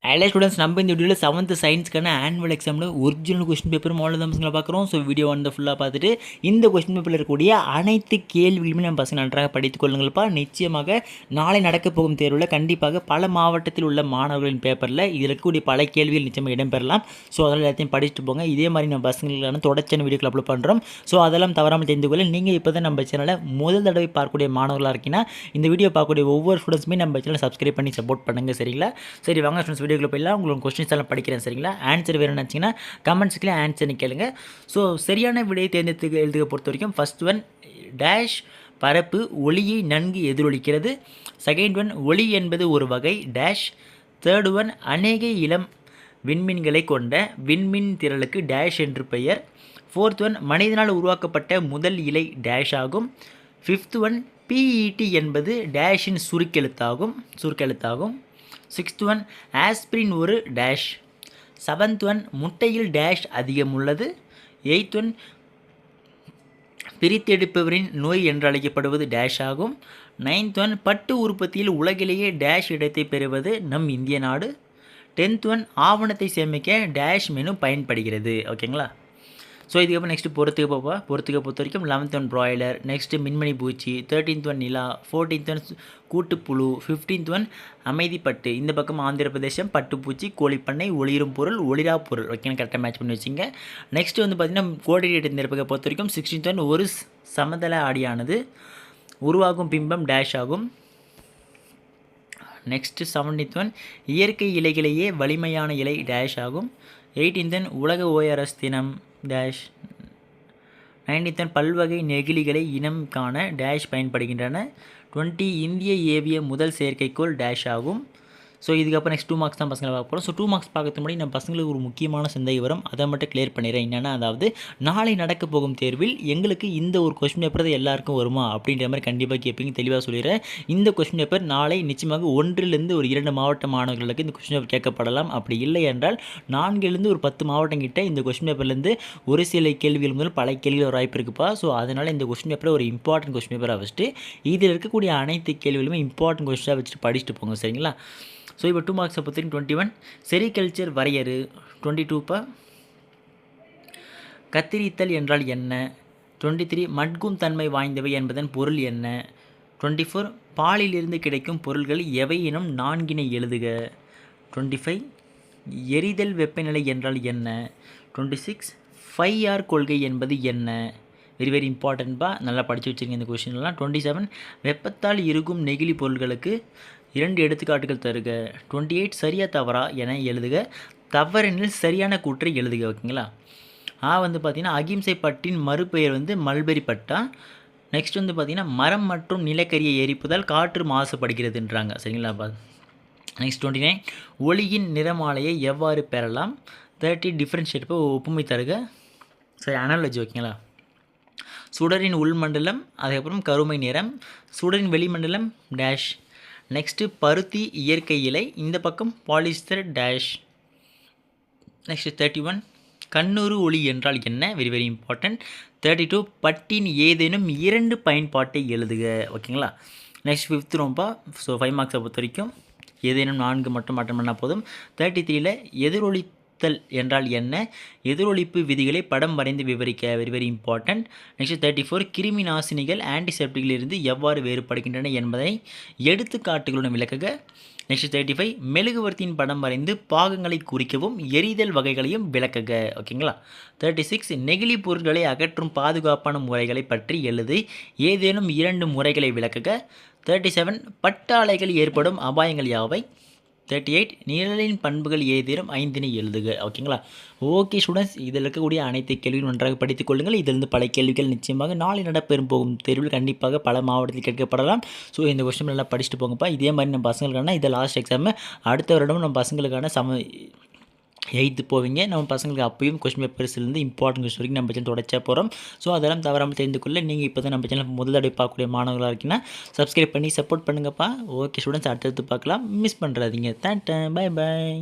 Hello students, நம்ம இந்த வீடியோவில் 7th சயின்ஸ்க்கான ஆனுவல் எக்ஸாமில் ஒரிஜினல் கொஸ்டின் பேப்பர் மாடல் தான் பசங்களை பார்க்குறோம். ஸோ வீடியோ வந்து ஃபுல்லாக பார்த்துட்டு இந்த கொஸ்டின் பேப்பரில் இருக்கக்கூடிய அனைத்து கேள்விகளுமே நம்ம பசங்க நன்றாக படித்துக் கொள்ளுங்கள்ப்பா. நிச்சயமாக நாளை நடக்கப் போகும் தேர்வில் கண்டிப்பாக பல மாவட்டத்தில் உள்ள மாணவர்களின் பேப்பரில் இதில் இருக்கக்கூடிய பல கேள்விகள் நிச்சயமாக இடம்பெறலாம். ஸோ அதெல்லாம் எல்லாத்தையும் படிச்சுட்டு போங்க. இதே மாதிரி நம்ம பசங்களுக்கான தொடர்ச்சியான வீடியோக்கள் அப்லோட் பண்ணுறோம். ஸோ அதெல்லாம் தவறாமல் தெரிந்து கொள்ள நீங்கள் இப்போ தான் நம்ம சேனலை முதல் தடவை பார்க்கக்கூடிய மாணவர்களாக இருக்கீங்கன்னா இந்த வீடியோ பார்க்கக்கூடிய ஒவ்வொரு ஸ்டூடெண்ட்ஸுமே நம்ம சேனலை சப்ஸ்கிரைப் பண்ணி சப்போர்ட் பண்ணுங்கள். சரிங்களா? சரி வாங்க ஸ்டூடெண்ட்ஸ், வீடியோக்குள்ள போயிடலாம். உங்களுக்கு கொஸ்டின்ஸ் எல்லாம் படிக்கிறேன். சரிங்களா? ஆன்சர் வேணும்னு நினச்சிங்கன்னா கமெண்ட்ஸ்க்குள்ளே ஆன்சர்னு கேளுங்க. ஸோ சரியான விடையை தேர்ந்தெடுத்து எழுதுக பொறுத்த வரைக்கும் ஃபர்ஸ்ட் ஒன் டேஷ் பரப்பு ஒளியை நன்கு எதிரொலிக்கிறது. செகண்ட் ஒன் ஒளி என்பது ஒரு வகை டேஷ். தேர்ட் ஒன் அநேக இளம் விண்மீன்களை கொண்ட விண்மீன் திரளுக்கு டேஷ் என்று பெயர். ஃபோர்த் ஒன் மனிதனால் உருவாக்கப்பட்ட முதல் இலை டேஷ் ஆகும். ஃபிஃப்த் ஒன் பிஇடி என்பது டேஷின் சுருக்கெழுத்தாகும். சிக்ஸ்த் ஒன் ஆஸ்பிரின் ஒரு டேஷ். செவன்த் ஒன் முட்டையில் டேஷ் அதிகம் உள்ளது. எயித் ஒன் பிரித்தெடுப்பவரின் நோய் என்று அழைக்கப்படுவது டேஷ் ஆகும். நைன்த் ஒன் பட்டு உற்பத்தியில் உலகிலேயே டேஷ் இடத்தை பெறுவது நம் இந்திய நாடு. 10th ஒன் ஆவணத்தை சேமிக்க டேஷ் மெனு பயன்படுகிறது. ஓகேங்களா? ஸோ இதுக்கப்புறம் நெக்ஸ்ட்டு பொறுத்துக்க பொறுத்த வரைக்கும் 11th ஒன் பிராய்லர், நெக்ஸ்ட்டு மின்மணி பூச்சி, 13th ஒன் நிலா, 14th ஒன் கூட்டுப்புழு, 15th ஒன் அமைதிப்பட்டு. இந்த பக்கம் ஆந்திர பிரதேசம் பட்டுப்பூச்சி, கோழிப்பண்ணை, ஒளிரும் பொருள், ஒளிரா பொருள். ஓகேங்க, கரெக்டாக மேட்ச் பண்ணி வச்சிங்க. நெக்ஸ்ட்டு வந்து பார்த்திங்கன்னா கோஆர்டினேட் நிரப்பக பொறுத்த வரைக்கும் 16th ஒன் ஒரு சமதள ஆடியானது உருவாகும் பிம்பம் டேஷ் ஆகும். நெக்ஸ்ட்டு 17th ஒன் இயற்கை இலைகளையே வலிமையான இலை டேஷ் ஆகும். 18th ஒன் உலக ORS தினம் டேஷ். 19th ஒன் பல்வகை நெகிழிகளை இனம் காண டேஷ் பயன்படுகின்றன. 20 இந்திய ஏவிய முதல் செயற்கைக்கோள் டேஷ் ஆகும். ஸோ இதுக்கப்புறம் நெக்ஸ்ட் 2 மார்க்ஸ் தான் பசங்களை பார்க்க போகிறோம். ஸோ 2 மார்க்ஸ் பார்க்கறது முன்னாடி நம்ம பசங்களுக்கு ஒரு முக்கியமான சிந்தை வரும், அதை மட்டும் கிளியர் பண்ணிடுறேன். என்னென்னா, அதாவது நாளை நடக்க போகும் தேர்வில் எங்களுக்கு இந்த ஒரு கொஸ்டின் பேப்பர் தான் எல்லாருக்கும் வருமா அப்படின்ற மாதிரி கண்டிப்பாக கேட்பீங்க. தெளிவாக சொல்லிடுறேன். இந்த கொஸ்டின் பேப்பர் நாளை நிச்சயமாக 1லிருந்து ஒரு 2 மாவட்ட மாணவர்களுக்கு இந்த கொஸ்டின் பேப்பர் கேட்கப்படலாம். அப்படி இல்லை என்றால் 4லிருந்து ஒரு 10 மாவட்டம் கிட்ட இந்த கொஸ்டின் பேப்பர்லேருந்து ஒரு சில கேள்விகள் முதல் பல கேள்விகள் ஒரு வாய்ப்பு இருக்குப்பா. ஸோ அதனால் இந்த கொஸ்டின் பேப்பரை ஒரு இம்பார்ட்டன்ட் கொஸ்டின் பேப்பராக வச்சுட்டு இதில் இருக்கக்கூடிய அனைத்து கேள்விகளுமே இம்பார்ட்டன்ட் கொஸ்டினாக வச்சுட்டு படிச்சுட்டு போங்க. சரிங்களா? ஸோ இப்போ 2 மார்க்ஸை பொறுத்தவரைக்கும் 21 செரிகல்ச்சர் வரையறு. 22 கத்திரித்தல் என்றால் என்ன. 23 மட்கும் தன்மை வாய்ந்தவை என்பதன் பொருள் என்ன. 24 பாலிலிருந்து கிடைக்கும் பொருள்கள் எவை எனும் 4 எழுதுக. 25 எரிதல் வெப்பநிலை என்றால் என்ன. 26 5R கொள்கை என்பது என்ன. வெரி வெரி இம்பார்ட்டன்ட்பா, நல்லா படித்து வச்சுருங்க இந்த கொஸ்டின்லாம். 27 வெப்பத்தால் இருக்கும் நெகிழி பொருள்களுக்கு 2 எடுத்துக்காட்டுகள் தருக. 28 சரியா தவறா என எழுதுக. தவறெனில் சரியான கூற்றை எழுதுக. ஓகேங்களா? வந்து பார்த்திங்கன்னா அகிம்சை பட்டின் மறுபெயர் வந்து மல்பெரி பட்டா. நெக்ஸ்ட் வந்து பார்த்திங்கன்னா மரம் மற்றும் நிலக்கரியை எரிப்பதால் காற்று மாசுபடுகிறதுன்றாங்க. சரிங்களா? நெக்ஸ்ட் 29 ஒளியின் நிறமாலையை எவ்வாறு பெறலாம். 30 டிஃப்ரென்ஷியேட் ஒப்புமை தருக. சரி, அனாலஜி. ஓகேங்களா? சுடரின் உள்மண்டலம், அதுக்கப்புறம் கருமை நிறம். சுடரின் வெளிமண்டலம் டேஷ். நெக்ஸ்ட்டு பருத்தி இயற்கை இலை, இந்த பக்கம் பாலிஸ்டர் டேஷ். நெக்ஸ்ட் 31 கண்ணூறு ஒளி என்றால் என்ன. Very very important. 32 பட்டின் ஏதேனும் 2 பயன்பாட்டை எழுதுக. ஓகேங்களா? நெக்ஸ்ட் 5th ரொம்ப. ஸோ 5 மார்க்ஸை பொறுத்த வரைக்கும் ஏதேனும் 4 மட்டும் அட்டன் பண்ணால் போதும். 33 எதிரொலித்தல் என்றால் என்ன. எதிரொலிப்பு விதிகளை படம் வரைந்து விவரிக்க. Very very important. நெக்ஸ்ட் 34 கிருமி நாசினிகள் ஆன்டிசெப்டிக்கிலிருந்து எவ்வாறு வேறுபடுகின்றன என்பதை எடுத்துக்காட்டுகளுடன் விளக்குக. நெக்ஸ்ட் 35 மெழுகுவர்த்தியின் படம் வரைந்து பாகங்களை குறிக்கவும் எரிதல் வகைகளையும் விளக்குக. ஓகேங்களா? 36 நெகிழி பொருட்களை அகற்றும் பாதுகாப்பான முறைகளை பற்றி எழுது. ஏதேனும் 2 முறைகளை விளக்குக. 37 பட்டாலைகள் ஏற்படும் அபாயங்கள் யாவை. 38 நிழலின் பண்புகள் ஏதேனும் 5 எழுதுக. ஓகேங்களா? ஓகே ஸ்டூடெண்ட்ஸ், இதில் இருக்கக்கூடிய அனைத்து கேள்விகளும் நன்றாக படித்துக் கொள்ளுங்கள். இதிலிருந்து பல கேள்விகள் நிச்சயமாக நாளை நடப்பெறும் போகும் தேர்வில் கண்டிப்பாக பல மாவட்டத்தில் கேட்கப்படலாம். ஸோ இந்த கொஸ்டின் நல்லா படிச்சுட்டு போங்கப்பா. இதே மாதிரி நம்ம பசங்களுக்கான இதை லாஸ்ட் எக்ஸாமு அடுத்த வருடம் நம்ம பசங்களுக்கான 8th போவீங்க. நம்ம பசங்களுக்கு அப்பயும் கொஸ்டின் பேப்பர்ஸ்லேருந்து இம்பார்ட்டன்ட் கொஸ்டின் வரைக்கும் நம்ம சேனல் தொடச்சா போகிறோம். ஸோ அதெல்லாம் தவறாமல் தெரிந்து கொள்ள நீங்கள் இப்போ தான் நம்ம சேனல் முதல் தடவை பார்க்கக்கூடிய மாணவர்களாக இருக்கீங்கன்னா சப்ஸ்கிரைப் பண்ணி சப்போர்ட் பண்ணுங்கப்பா. ஓகே ஸ்டூடெண்ட்ஸ், அடுத்தடுத்து பார்க்கலாம். மிஸ் பண்ணுறாதீங்க. பை பாய்.